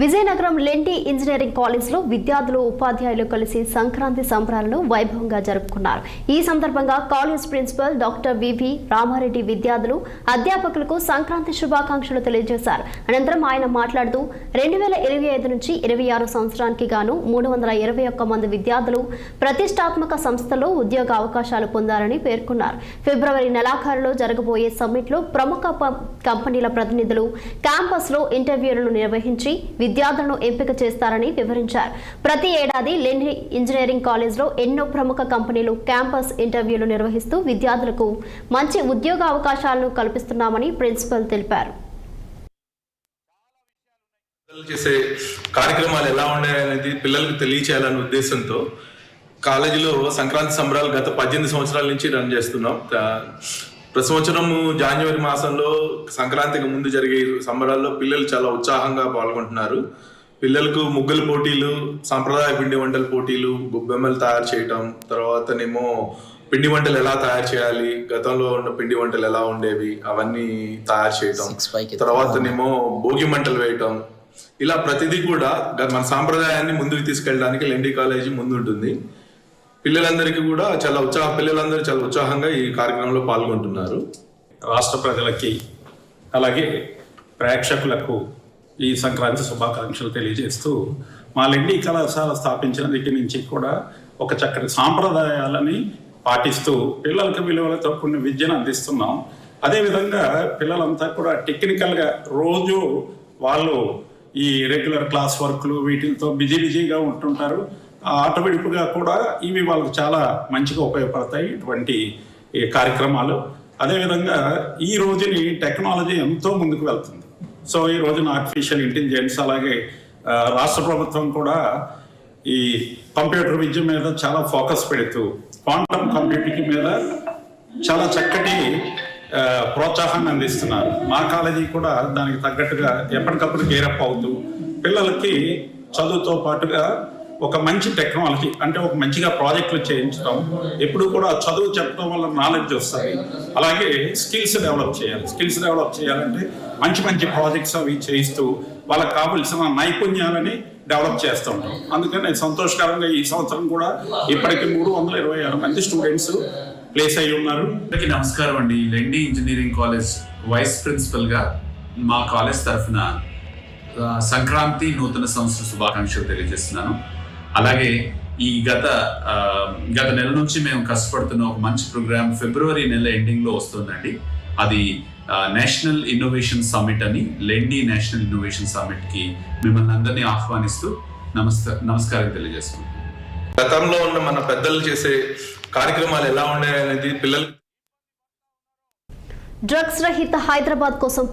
విజయనగరం లెండి ఇంజనీరింగ్ కాలేజ్లో విద్యార్థులు ఉపాధ్యాయులు కలిసి సంక్రాంతి సంబరాలను వైభవంగా జరుపుకున్నారు. ఈ సందర్భంగా కాలేజ్ ప్రిన్సిపల్ డాక్టర్ వివి రామారెడ్డి విద్యార్థులు అధ్యాపకులకు సంక్రాంతి శుభాకాంక్షలు తెలియజేశారు. అనంతరం ఆయన మాట్లాడుతూ 2025 నుంచి 26 సంవత్సరానికి గాను 321 మంది విద్యార్థులు ప్రతిష్టాత్మక సంస్థల్లో ఉద్యోగ అవకాశాలు పొందారని పేర్కొన్నారు. ఫిబ్రవరి నెలాఖరులో జరగబోయే సమ్మిట్లో ప్రముఖ కంపెనీల ప్రతినిధులు క్యాంపస్లో ఇంటర్వ్యూలను నిర్వహించి విద్యార్థులను ఎంపిక చేస్తారని వివరించారు. ప్రతి ఏడాది లెండి ఇంజనీరింగ్ కాలేజ్లో ఎన్నో ప్రముఖ కంపెనీలు క్యాంపస్ ఇంటర్వ్యూలు నిర్వహిస్తూ విద్యార్థులకు మంచి ఉద్యోగ అవకాశాలను కల్పిస్తున్నామని ప్రిన్సిపల్ తెలిపారు. చేసే కార్యక్రమాలు ఎలా ఉన్నాయనేది పిల్లలకు తెలియచేయాలనే ఉద్దేశంతో కాలేజీలో సంక్రాంతి సంబరాలు గత 18 సంవత్సరాల నుంచి రన్ చేస్తున్నాం. ప్రతి సంవత్సరం జనవరి మాసంలో సంక్రాంతికి ముందు జరిగే సంబరాల్లో పిల్లలు చాలా ఉత్సాహంగా పాల్గొంటున్నారు. పిల్లలకు ముగ్గుల పోటీలు, సాంప్రదాయ పిండి వంటల పోటీలు, గొబ్బెమ్మలు తయారు చేయటం, తర్వాతనేమో పిండి వంటలు ఎలా తయారు చేయాలి, గతంలో ఉన్న పిండి వంటలు ఎలా ఉండేవి అవన్నీ తయారు చేయటం, తర్వాతనేమో భోగి మంటలు వేయటం, ఇలా ప్రతిదీ కూడా మన సాంప్రదాయాన్ని ముందుకు తీసుకెళ్ళడానికి లెండి కాలేజీ ముందుంటుంది. పిల్లలందరికీ కూడా పిల్లలందరూ చాలా ఉత్సాహంగా ఈ కార్యక్రమంలో పాల్గొంటున్నారు. రాష్ట్ర ప్రజలకి అలాగే ప్రేక్షకులకు ఈ సంక్రాంతి శుభాకాంక్షలు తెలియజేస్తూ మా లెండి కళాశాల స్థాపించిన దగ్గర నుంచి కూడా ఒక చక్కటి సాంప్రదాయాలని పాటిస్తూ పిల్లలకు విలువలతో కొన్ని విద్యను అందిస్తున్నాం. అదేవిధంగా పిల్లలంతా కూడా టెక్నికల్గా రోజు వాళ్ళు ఈ రెగ్యులర్ క్లాస్ వర్క్లు వీటితో బిజీగా ఉంటుంటారు. ఆటోమేటిక్గా కూడా ఇవి వాళ్ళకు చాలా మంచిగా ఉపయోగపడతాయి ఇటువంటి కార్యక్రమాలు. అదేవిధంగా ఈ రోజుని టెక్నాలజీ ఎంతో ముందుకు వెళ్తుంది. సో ఈ రోజున ఆర్టిఫిషియల్ ఇంటెలిజెన్స్ అలాగే రాష్ట్ర ప్రభుత్వం కూడా ఈ కంప్యూటర్ విద్య మీద చాలా ఫోకస్ పెడుతూ క్వాంటమ్ కంప్యూటింగ్ మీద చాలా చక్కటి ప్రోత్సాహాన్ని అందిస్తున్నారు. మా కాలేజీ కూడా దానికి తగ్గట్టుగా ఎప్పటికప్పుడు గేరప్ అవుతూ పిల్లలకి చదువుతో పాటుగా ఒక మంచి టెక్నాలజీ అంటే ఒక మంచిగా ప్రాజెక్టులు చేయించడం, ఎప్పుడు కూడా చదువు చెప్పడం వల్ల నాలెడ్జ్ వస్తుంది. అలాగే స్కిల్స్ డెవలప్ చేయాలంటే మంచి ప్రాజెక్ట్స్ అవి చేయిస్తూ వాళ్ళకి కావలసిన నైపుణ్యాలని డెవలప్ చేస్తూ ఉంటాం. అందుకని సంతోషకరంగా ఈ సంవత్సరం కూడా ఇప్పటికి 326 మంది స్టూడెంట్స్ ప్లేస్ అయ్యి ఉన్నారు. అందరికీ నమస్కారం అండి. లెండి ఇంజనీరింగ్ కాలేజ్ వైస్ ప్రిన్సిపల్గా మా కాలేజ్ తరఫున సంక్రాంతి నూతన సంవత్సర శుభాకాంక్షలు తెలియజేస్తున్నాను. అలాగే ఈ గత నెల నుంచి మేము కష్టపడుతున్న ఒక మంచి ప్రోగ్రామ్ ఫిబ్రవరి నెల ఎండింగ్లో వస్తుందండి. అది నేషనల్ ఇన్నోవేషన్ సమ్మిట్ అని, లెండి నేషనల్ ఇన్నోవేషన్ సమ్మిట్కి మిమ్మల్ని అందరినీ ఆహ్వానిస్తూ నమస్కారం తెలియజేస్తున్నాను. గతంలో ఉన్న మన పెద్దలు చేసే కార్యక్రమాలు ఎలా ఉన్నాయనేది పిల్లలు డ్రగ్స్ రహిత హైదరాబాద్ కోసం